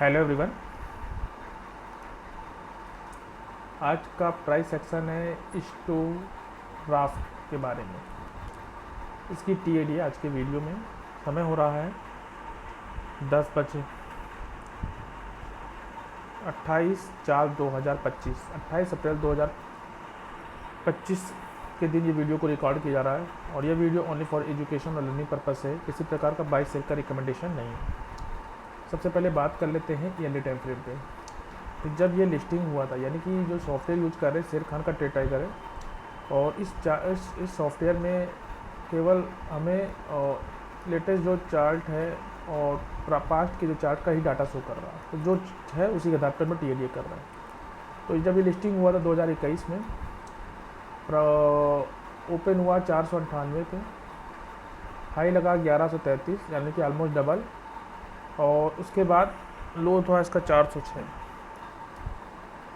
Hello everyone. आज का price section है स्टोराफ्ट के बारे में। इसकी टीएडी है आज के वीडियो में। समय हो रहा है 10 बजे 28/4/2025 28 अप्रैल 2025 के दिन ये वीडियो को रिकॉर्ड किया जा रहा है और यह वीडियो ओनली फॉर एजुकेशन और लर्निंग पर्पस है। किसी प्रकार का बाई सेल का रिकमेंडेशन नहीं है। सबसे पहले बात कर लेते हैं ईयरली टाइम फ्रेम पे। तो जब ये लिस्टिंग हुआ था, यानी कि जो सॉफ्टवेयर यूज कर रहे हैं शेर खान का ट्रेड टाइगर है, और इस सॉफ्टवेयर में केवल हमें लेटेस्ट जो चार्ट है और पास्ट के जो चार्ट का ही डाटा शो कर रहा है। तो जो है उसी के आधार पर मैं टीएडीए कर रहा है। तो जब ये लिस्टिंग हुआ था 2021 में, ओपन हुआ 498 पे, हाई लगा 1133, यानी कि ऑलमोस्ट डबल, और उसके बाद लो था इसका 406।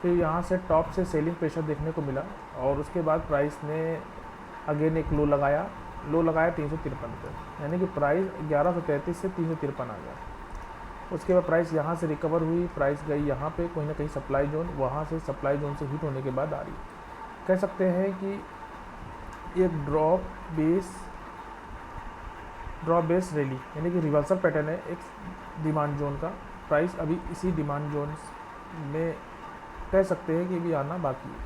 फिर यहाँ से टॉप से सेलिंग प्रेशर देखने को मिला और उसके बाद प्राइस ने अगेन एक लो लगाया 353 पे, यानी कि प्राइस 1133 से 353 आ गया। उसके बाद प्राइस यहाँ से रिकवर हुई, प्राइस गई यहाँ पे कहीं ना कहीं सप्लाई जोन, वहाँ से सप्लाई जोन से हिट होने के बाद आ रही। कह सकते हैं कि एक ड्रॉप बेस रैली, यानी कि रिवर्सल पैटर्न है एक डिमांड जोन का। प्राइस अभी इसी डिमांड जोन में कह सकते हैं कि भी आना बाकी है,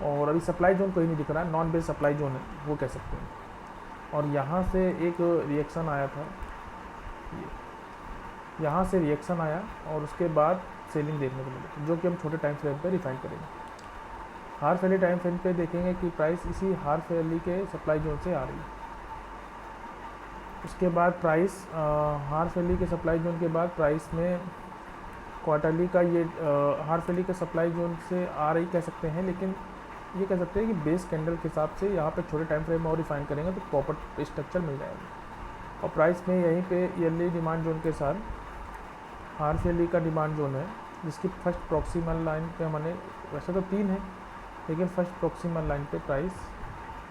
और अभी सप्लाई जोन कोई नहीं दिख रहा है, नॉन बेस सप्लाई जोन है वो कह सकते हैं। और यहाँ से एक रिएक्शन आया था, यहाँ से रिएक्शन आया और उसके बाद सेलिंग देखने को मिली, जो कि हम छोटे टाइम फ्रेम पे रिफाइन करेंगे। हार्फ वैली टाइम फ्रेम पे देखेंगे कि प्राइस इसी हार्फ वैली के सप्लाई जोन से आ रही है। उसके बाद प्राइस हार्फ वैली के सप्लाई जोन के बाद प्राइस में क्वार्टरली का ये हार्फ वैली के सप्लाई जोन से आ रही कह सकते हैं, लेकिन ये कह सकते हैं कि बेस कैंडल के हिसाब से यहाँ पे छोटे टाइम फ्रेम और रिफाइन करेंगे तो प्रॉपर स्ट्रक्चर मिल जाएगा। और प्राइस में यहीं पे ईयरली डिमांड जोन के साथ हार्फ वैली का डिमांड जोन है, जिसकी फर्स्ट प्रॉक्सिमल लाइन पे हमने, वैसे तो 3 है लेकिन फर्स्ट प्रॉक्सिमल लाइन पे प्राइस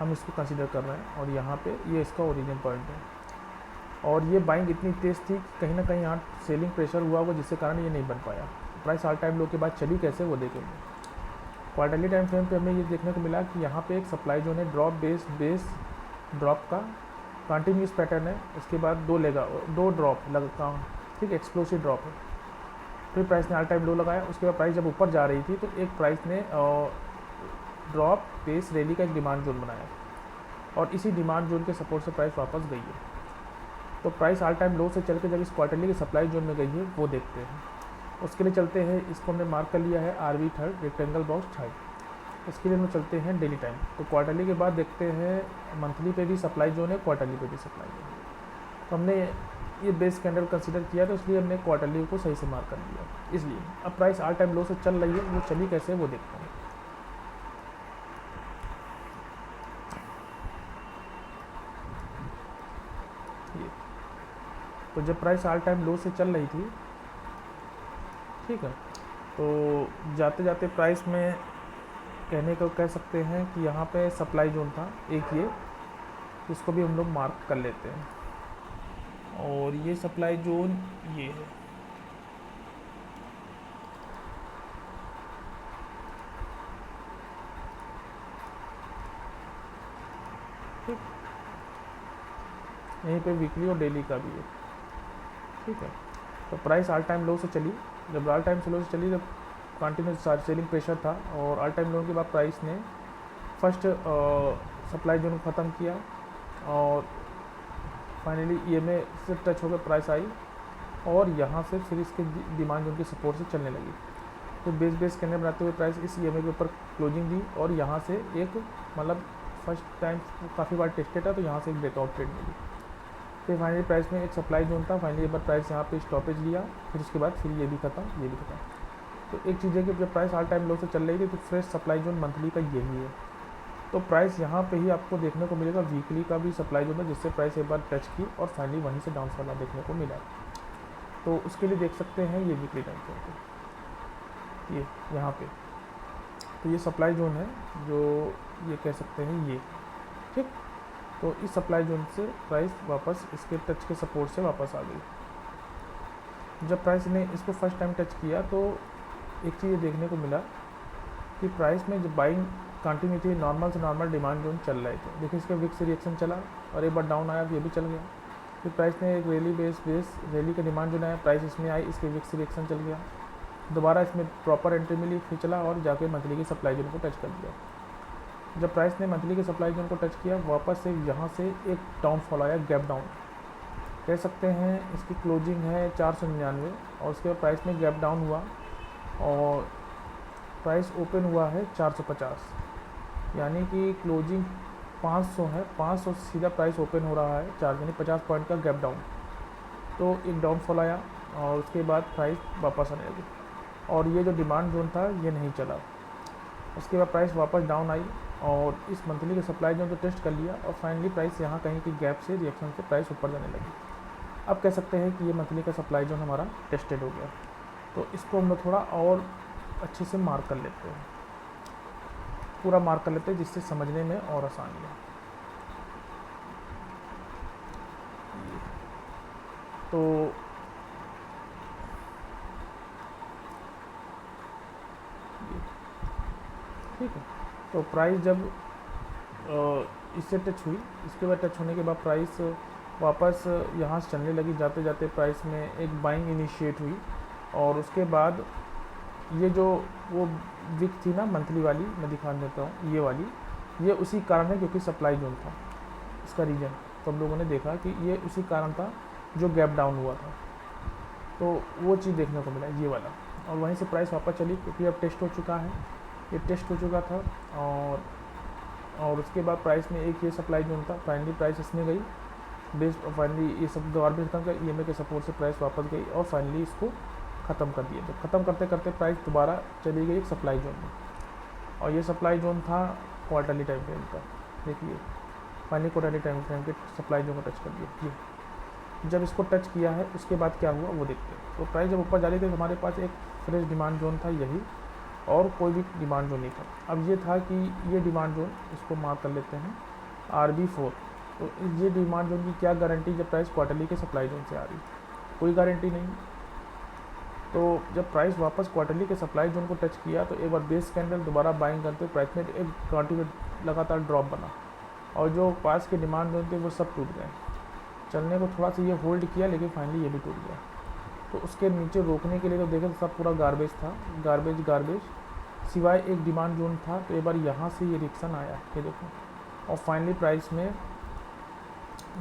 हम इसको कंसिडर कर रहे हैं, और यहाँ पे ये इसका ओरिजिन पॉइंट है। और ये बाइंग इतनी तेज़ थी कि कहीं ना कहीं यहाँ सेलिंग प्रेशर हुआ होगा, जिसके कारण ये नहीं बन पाया। प्राइस ऑल टाइम लो के बाद चली कैसे वो देखेंगे। क्वार्टरली टाइम फ्रेम पे हमें ये देखने को मिला कि यहाँ पे एक सप्लाई जोन है, ड्रॉप बेस ड्रॉप का कंटिन्यूस पैटर्न है। उसके बाद दो ड्रॉप लगा, ठीक, एक्सप्लोसिव ड्रॉप है। फिर प्राइस ने ऑल टाइम लो लगाया। उसके बाद प्राइस जब ऊपर जा रही थी तो एक प्राइस ने ड्रॉप बेस रैली का एक डिमांड जोन बनाया, और इसी डिमांड जोन के सपोर्ट से प्राइस वापस गई है। तो प्राइस ऑल टाइम लो से चल के जब इस क्वार्टरली के सप्लाई जोन में गई है वो देखते हैं। उसके लिए चलते हैं, इसको हमने मार्क कर लिया है RV third, rectangle box third. इसके लिए हम चलते हैं डेली टाइम। तो क्वार्टरली के बाद देखते हैं मंथली पे भी सप्लाई जोन है, क्वार्टरली पे भी सप्लाई जोन है। तो हमने ये बेस कैंडल कंसीडर किया, तो इसलिए हमने क्वार्टरली को सही से मार्क कर लिया। इसलिए अब प्राइस ऑल टाइम लो से चल रही है, वो चली कैसे वो देखते हैं। तो जब प्राइस ऑल टाइम लो से चल रही थी, ठीक है, तो जाते जाते प्राइस में कहने को कह सकते हैं कि यहाँ पे सप्लाई जोन था एक, ये इसको भी हम लोग मार्क कर लेते हैं। और ये सप्लाई जोन ये है, ठीक, यहीं पे वीकली और डेली का भी है, ठीक है। तो प्राइस ऑल टाइम लो से चली, जब ऑल टाइम लो से चली जब कंटिन्यूस सेलिंग प्रेशर था, और ऑल टाइम लो के बाद प्राइस ने फर्स्ट सप्लाई जोन को ख़त्म किया और फाइनली EMA से टच होकर प्राइस आई, और यहाँ से फिर इसके डिमांड जोन के सपोर्ट से चलने लगी। तो बेस कैंडल बनाते हुए प्राइस इस EMA के ऊपर क्लोजिंग दी, और यहाँ से एक मतलब फर्स्ट टाइम काफ़ी बार टेस्टेड था, तो यहाँ से एक ब्रेकआउट ट्रेड मिली। फिर फाइनली प्राइस में एक सप्लाई जोन था, फाइनली एक बार प्राइस यहाँ पे स्टॉपेज लिया, फिर उसके बाद फिर ये भी खत्म, ये भी खत्म। तो एक चीज़ है कि जब प्राइस ऑल टाइम लो से चल रही थी तो फ्रेश सप्लाई जोन मंथली का यही है। तो प्राइस यहाँ पे ही आपको देखने को मिलेगा वीकली का भी सप्लाई जोन है, जिससे प्राइस एक बार टच की और फाइनली वहीं से डाउन वाला देखने को मिला। तो उसके लिए देख सकते हैं ये वीकली टाइम फ्रेम पे, ये यहाँ पे, तो ये सप्लाई जोन है जो ये कह सकते हैं ये, ठीक। तो इस सप्लाई जोन से प्राइस वापस इसके टच के सपोर्ट से वापस आ गई। जब प्राइस ने इसको फर्स्ट टाइम टच किया तो एक चीज़ देखने को मिला कि प्राइस में जब बाइंग कंटिन्यू थी, नॉर्मल से नॉर्मल डिमांड जोन चल रहे थे, लेकिन इसके विक्स रिएक्शन चला और एक बार डाउन आया, ये भी चल गया। फिर प्राइस ने एक रैली रैली का डिमांड जोन आया, प्राइस इसमें आई, इसके विक्स रिएक्शन चल गया, दोबारा इसमें प्रॉपर एंट्री मिली, फिर चला और जाके मंथली की सप्लाई जोन को टच कर दिया। जब प्राइस ने मंथली के सप्लाई जोन को टच किया, वापस से यहाँ से एक डाउनफॉल आया, गैप डाउन कह सकते हैं। इसकी क्लोजिंग है 499 और उसके बाद प्राइस में गैप डाउन हुआ और प्राइस ओपन हुआ है 450, यानी कि क्लोजिंग 500 है, 500 सीधा प्राइस ओपन हो रहा है 4, यानी 50 पॉइंट का गैप डाउन। तो एक डाउनफॉल आया और उसके बाद प्राइस वापस आने लगी और ये जो डिमांड जोन था ये नहीं चला। उसके बाद प्राइस वापस डाउन आई और इस मंथली के सप्लाई जोन को टेस्ट कर लिया और फाइनली प्राइस यहाँ कहीं की गैप से रिएक्शन से प्राइस ऊपर जाने लगी। अब कह सकते हैं कि ये मंथली का सप्लाई जोन हमारा टेस्टेड हो गया। तो इसको हम लोग थोड़ा और अच्छे से मार्क कर लेते हैं, पूरा मार्क कर लेते हैं जिससे समझने में और आसानी है। तो ठीक है, तो प्राइस जब इससे टच हुई, इसके बाद टच होने के बाद प्राइस वापस यहाँ से चलने लगी, जाते जाते प्राइस में एक बाइंग इनिशिएट हुई और उसके बाद ये जो वो विक थी ना मंथली वाली, मैं दिखा देता हूँ, ये वाली, ये उसी कारण है क्योंकि सप्लाई जोन था इसका रीजन। तो हम लोगों ने देखा कि ये उसी कारण था जो गैप डाउन हुआ था, तो वो चीज़ देखने को मिला ये वाला। और वहीं से प्राइस वापस चली क्योंकि अब टेस्ट हो चुका है, ये टेस्ट हो चुका था और उसके बाद प्राइस में एक ये सप्लाई जोन था, फाइनली प्राइस इसमें गई बेस्ड, फाइनली ये सब गवर्नमेंट खत्म कर EMA के सपोर्ट से प्राइस वापस गई और फाइनली इसको ख़त्म कर दिया। तो ख़त्म करते करते प्राइस दोबारा चली गई एक सप्लाई जोन में और ये सप्लाई जोन था क्वार्टरली टाइम फ्रेम का। देखिए फाइनली क्वार्टरली टाइम फ्रेम के सप्लाई जोन को टच कर दिया। ये जब इसको टच किया है उसके बाद क्या हुआ वो देखते हैं। तो प्राइस जब ऊपर जा रही थी तो हमारे पास एक फ्रेश डिमांड जोन था यही, और कोई भी डिमांड जोन नहीं था। अब ये था कि ये डिमांड जोन, इसको मार्क कर लेते हैं RB4। तो ये डिमांड जोन की क्या गारंटी जब प्राइस क्वार्टरली के सप्लाई जोन से आ रही, कोई गारंटी नहीं। तो जब प्राइस वापस क्वार्टरली के सप्लाई जोन को टच किया तो एक बार बेस कैंडल दोबारा बाइंग करते प्राइस में एक कंटिन्यू लगातार ड्रॉप बना और जो पास के डिमांड जोन थे वो सब टूट गए। चलने को थोड़ा सा ये होल्ड किया लेकिन फाइनली ये भी टूट गया। तो उसके नीचे रोकने के लिए तो देखें तो सब पूरा गार्बेज था, गार्बेज सिवाय एक डिमांड जोन था। तो एक बार यहाँ से ये रिएक्शन आया, ये देखो, और फाइनली प्राइस में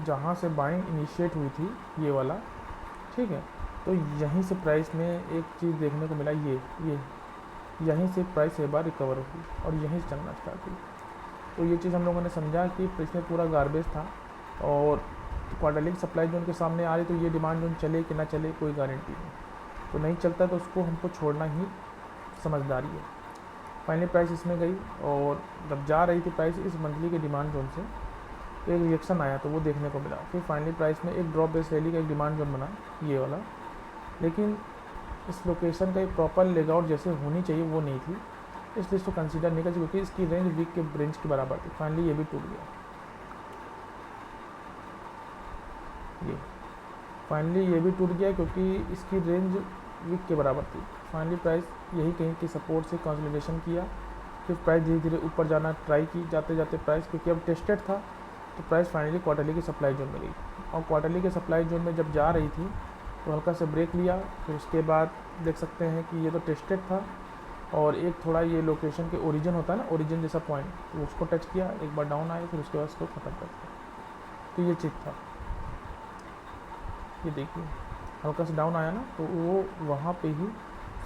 जहाँ से बाइंग इनिशिएट हुई थी ये वाला, ठीक है, तो यहीं से प्राइस में एक चीज़ देखने को मिला, ये यहीं से प्राइस एक बार रिकवर हुई और यहीं से चलना स्टार्ट हुई। तो ये चीज़ हम लोगों ने समझा कि इसमें पूरा गार्बेज था और क्वार्टरली सप्लाई जोन के सामने आ रही, तो ये डिमांड जोन चले कि ना चले कोई गारंटी नहीं। तो नहीं चलता तो उसको हमको छोड़ना ही समझदारी है। फाइनली प्राइस इसमें गई और जब जा रही थी प्राइस इस मंथली के डिमांड जोन से एक रिएक्शन आया तो वो देखने को मिला। फिर फाइनली प्राइस में एक ड्रॉप बेस रैली का एक डिमांड जोन बना ये वाला, लेकिन इस लोकेशन का एक प्रॉपर लेगआउट जैसे होनी चाहिए वो नहीं थी, इसलिए इसको कंसीडर नहीं कर क्योंकि इसकी रेंज वीक के रेंज के बराबर थी। फाइनली ये भी टूट गया, ये फाइनली ये भी टूट गया क्योंकि इसकी रेंज वीक के बराबर थी। फाइनली प्राइस यही कहीं के सपोर्ट से कंसोलिडेशन किया, फिर प्राइस धीरे धीरे ऊपर जाना ट्राई की, जाते जाते प्राइस क्योंकि अब टेस्टेड था तो प्राइस फाइनली क्वार्टरली की सप्लाई जोन में गई और क्वार्टरली के सप्लाई जोन में जब जा रही थी तो हल्का से ब्रेक लिया। फिर उसके बाद देख सकते हैं कि ये तो टेस्टेड था और एक थोड़ा ये लोकेशन के ओरिजिन होता है ना, ओरिजिन जैसा पॉइंट, तो उसको टच किया, एक बार डाउन आया, फिर उसके बाद उसको ख़त्म कर दिया। तो ये चीज़ था, ये देखिए हल्का से डाउन आया ना तो वो वहाँ पे ही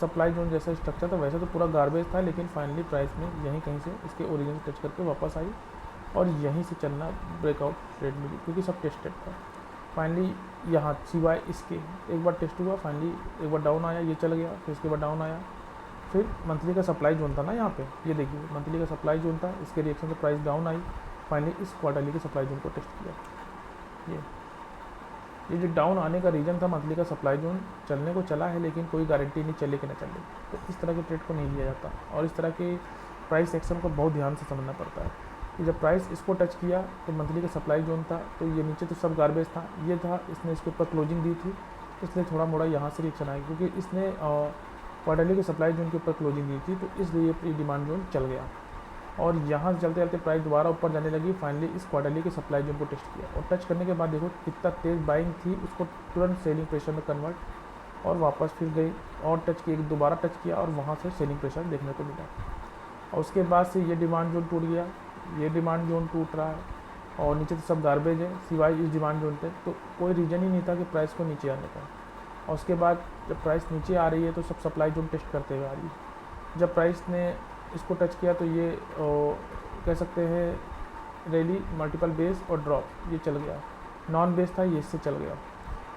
सप्लाई जोन जैसा स्ट्रक्चर था, वैसे तो पूरा गार्बेज था लेकिन फाइनली प्राइस में यहीं कहीं से इसके ओरिजिन से टच करके वापस आई और यहीं से चलना ब्रेकआउट ट्रेड मिली क्योंकि सब टेस्टेड था। फाइनली यहाँ सिवाय इसके एक बार टेस्ट हुआ, फाइनली एक बार डाउन आया, ये चल गया, फिर उसके बाद डाउन आया, फिर मंथली का सप्लाई जोन था ना यहाँ पे, ये देखिए मंथली का सप्लाई जोन था, इसके रिएक्शन से प्राइस डाउन आई, फाइनली इस क्वार्टरली के सप्लाई जोन को टेस्ट किया। ये जो डाउन आने का रीज़न था मंथली का सप्लाई जोन चलने को चला है लेकिन कोई गारंटी नहीं चले कि ना चले, तो इस तरह के ट्रेड को नहीं लिया जाता और इस तरह के प्राइस एक्शन को बहुत ध्यान से समझना पड़ता है कि जब प्राइस इसको टच किया तो मंथली का सप्लाई जोन था, तो ये नीचे तो सब गार्बेज था, ये था, इसने इसके ऊपर क्लोजिंग दी थी, इसलिए थोड़ा मोड़ा यहाँ से रिएक्शन आएगा, क्योंकि इसने क्वार्टरली के सप्लाई जोन के ऊपर क्लोजिंग दी थी, तो इसलिए ये प्री डिमांड जोन चल गया और यहाँ से चलते चलते प्राइस दोबारा ऊपर जाने लगी। फाइनली इस क्वार्टरली के सप्लाई जोन को टेस्ट किया और टच करने के बाद देखो कितना तेज़ बाइंग थी, उसको तुरंत सेलिंग प्रेशर में कन्वर्ट और वापस फिर गई और टच की, दोबारा टच किया और वहाँ से सेलिंग प्रेशर देखने को मिला। और उसके बाद से ये डिमांड जोन टूट गया, ये डिमांड जोन टूट रहा है और नीचे तो सब गार्बेज है सिवाय इस डिमांड जोन पे, तो कोई रीज़न ही नहीं था कि प्राइस को नीचे आने का। और उसके बाद जब प्राइस नीचे आ रही है तो सब सप्लाई जोन टेस्ट करते हुए आ रही है। जब प्राइस ने इसको टच किया तो ये कह सकते हैं रैली, मल्टीपल बेस और ड्रॉप, ये चल गया। नॉन बेस था, ये इससे चल गया,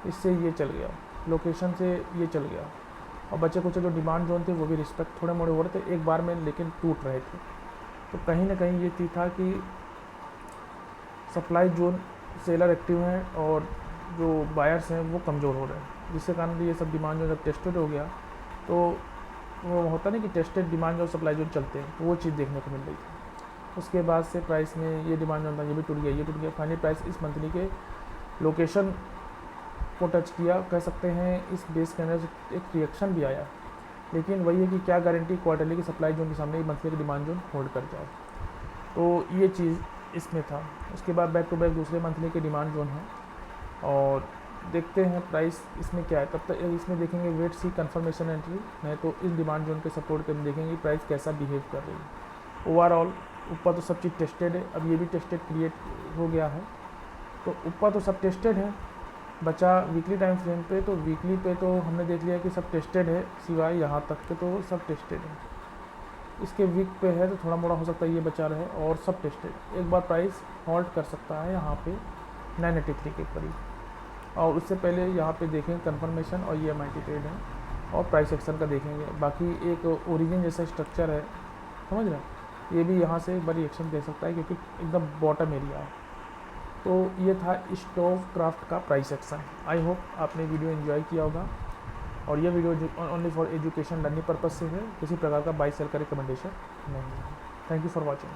इससे ये चल गया, लोकेशन से ये चल गया और बचे कुछ जो डिमांड जोन थे वो भी रिस्पेक्ट थोड़े मोड़े हो रहे थे एक बार में, लेकिन टूट रहे थे। तो कहीं ना कहीं ये चीज़ था कि सप्लाई जोन सेलर एक्टिव हैं और जो बायर्स हैं वो कमज़ोर हो रहे हैं, जिसके कारण ये सब डिमांड जोन जब टेस्टेड हो गया तो वो होता नहीं कि टेस्टेड डिमांड और सप्लाई जोन चलते हैं, तो वो चीज़ देखने को मिल रही थी। उसके बाद से प्राइस में ये डिमांड जोन था, ये भी टूट गया, ये टूट गया। फाइनली प्राइस इस मंथली के लोकेशन को टच किया, कह सकते हैं इस बेस के अंदर से एक रिएक्शन भी आया, लेकिन वही है कि क्या गारंटी क्वार्टरली की सप्लाई जोन के सामने मंथली की डिमांड जोन होल्ड कर जाए। तो ये चीज़ इसमें था। उसके बाद बैक टू बैक दूसरे मंथली के डिमांड जोन है और देखते हैं प्राइस इसमें क्या है। तब तक इसमें देखेंगे वेट सी कंफर्मेशन एंट्री, नहीं तो इस डिमांड जोन के सपोर्ट के देखेंगे प्राइस कैसा बिहेव कर रही है। ओवरऑल ऊपर तो सब चीज़ टेस्टेड है, अब ये भी टेस्टेड क्रिएट हो गया है, तो ऊपर तो सब टेस्टेड है, बचा वीकली टाइम फ्रेम पे। तो वीकली पे तो हमने देख लिया कि सब टेस्टेड है, सिवाय यहाँ तक के तो सब टेस्टेड है। इसके वीक पे है तो थोड़ा मोड़ा हो सकता है ये बचा रहे और सब टेस्टेड। एक बार प्राइस हॉल्ट कर सकता है यहाँ पे 983 के करीब, और उससे पहले यहाँ पे देखेंगे कंफर्मेशन और ये एमआईटी ट्रेड है और प्राइस एक्शन का देखेंगे। बाकी एक ओरिजिन जैसा स्ट्रक्चर है, समझ रहे हैं, ये भी यहाँ से एक बार रिएक्शन दे सकता है क्योंकि एकदम बॉटम एरिया है। तो ये था स्टोव क्राफ्ट का प्राइस एक्शन। आई होप आपने वीडियो एंजॉय किया होगा और ये video only for education learning purpose से है, किसी प्रकार का बाई सेल का रिकमेंडेशन नहीं है। Thank you for watching.